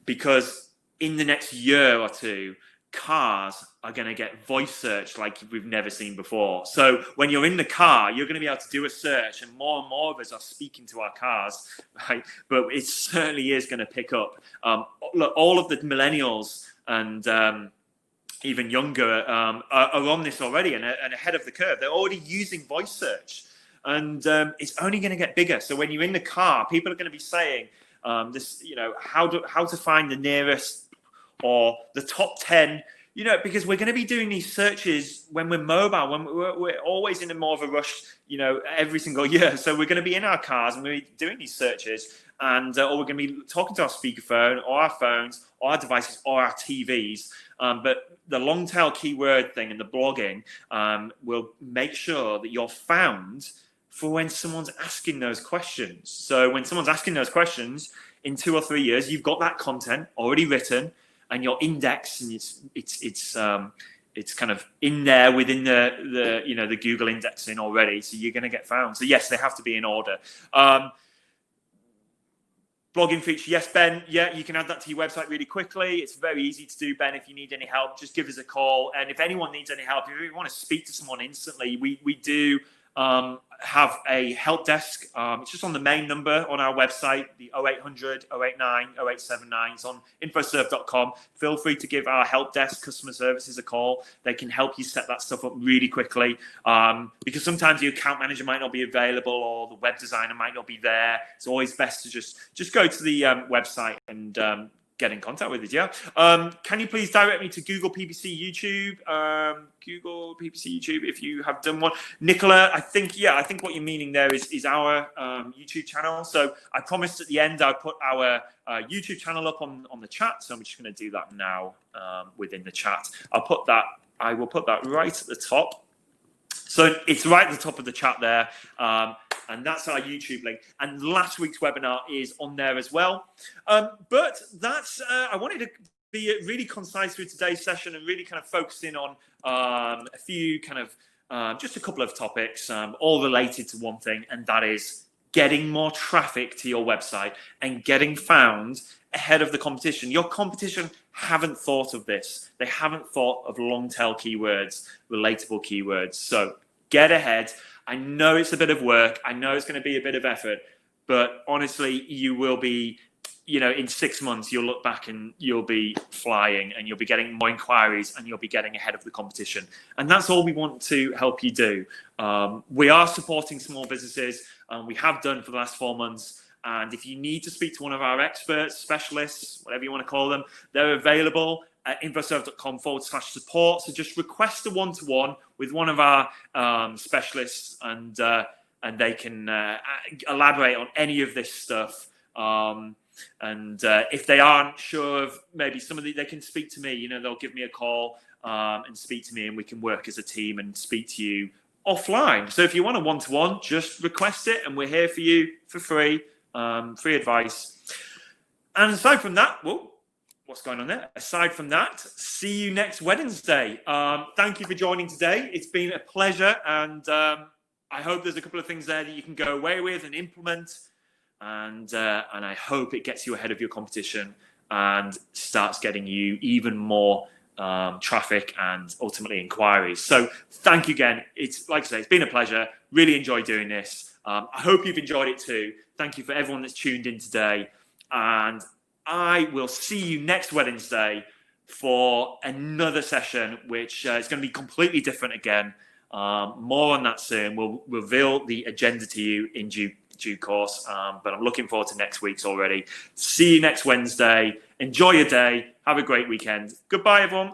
Because in the next year or two, cars are going to get voice search like we've never seen before. So when you're in the car, you're going to be able to do a search, and more of us are speaking to our cars, right? But it certainly is going to pick up. Look, all of the millennials and even younger are on this already and ahead of the curve. They're already using voice search, and it's only going to get bigger. So when you're in the car, people are going to be saying how to find the nearest or the top 10 because we're going to be doing these searches when we're mobile, when we're always in a more of a rush, every single year. So we're going to be in our cars and we're doing these searches, and or we're going to be talking to our speakerphone or our phones or our devices or our TVs. But the long tail keyword thing and the blogging will make sure that you're found for when someone's asking those questions. So when someone's asking those questions in 2 or 3 years, you've got that content already written and your index, and it's kind of in there within the Google indexing already. So you're going to get found. So yes, they have to be in order. Blogging feature, yes, Ben. Yeah, you can add that to your website really quickly. It's very easy to do, Ben. If you need any help, just give us a call. And if anyone needs any help, if you want to speak to someone instantly, we do have a help desk. It's just on the main number on our website, the 0800 089 0879. It's on infoserve.com. Feel free to give our help desk customer services a call. They can help you set that stuff up really quickly, because sometimes the account manager might not be available or the web designer might not be there. It's always best to just go to the website and get in contact with us. Yeah. Can you please direct me to Google PPC YouTube? Google PPC YouTube, if you have done one. Nicola, I think what you're meaning there is our YouTube channel. So I promised at the end I'd put our YouTube channel up on the chat. So I'm just going to do that now within the chat. I will put that right at the top. So it's right at the top of the chat there. And that's our YouTube link. And last week's webinar is on there as well. But that's, I wanted to be really concise through today's session and really kind of focus in on a few kind of, just a couple of topics, all related to one thing, and that is getting more traffic to your website and getting found ahead of the competition. Your competition haven't thought of this. They haven't thought of long tail keywords, relatable keywords. So get ahead. I know it's a bit of work. I know it's going to be a bit of effort, but honestly, you will be, in 6 months, you'll look back and you'll be flying and you'll be getting more inquiries and you'll be getting ahead of the competition. And that's all we want to help you do. We are supporting small businesses. We have done for the last 4 months. And if you need to speak to one of our experts, specialists, whatever you want to call them, they're available at infoserve.com/support. So just request a one-to-one with one of our specialists, and they can elaborate on any of this stuff. And if they aren't sure of maybe they can speak to me. They'll give me a call and speak to me, and we can work as a team and speak to you offline. So if you want a one-to-one, just request it, and we're here for you for free, free advice. And aside from that, what's going on there? Aside from that, see you next Wednesday. Thank you for joining today. It's been a pleasure, and I hope there's a couple of things there that you can go away with and implement, and I hope it gets you ahead of your competition and starts getting you even more traffic and ultimately inquiries. So thank you again. It's like I say, it's been a pleasure. Really enjoyed doing this. I hope you've enjoyed it too. Thank you for everyone that's tuned in today, and I will see you next Wednesday for another session, which is going to be completely different again. More on that soon. We'll reveal the agenda to you in due course, but I'm looking forward to next week's already. See you next Wednesday. Enjoy your day. Have a great weekend. Goodbye, everyone.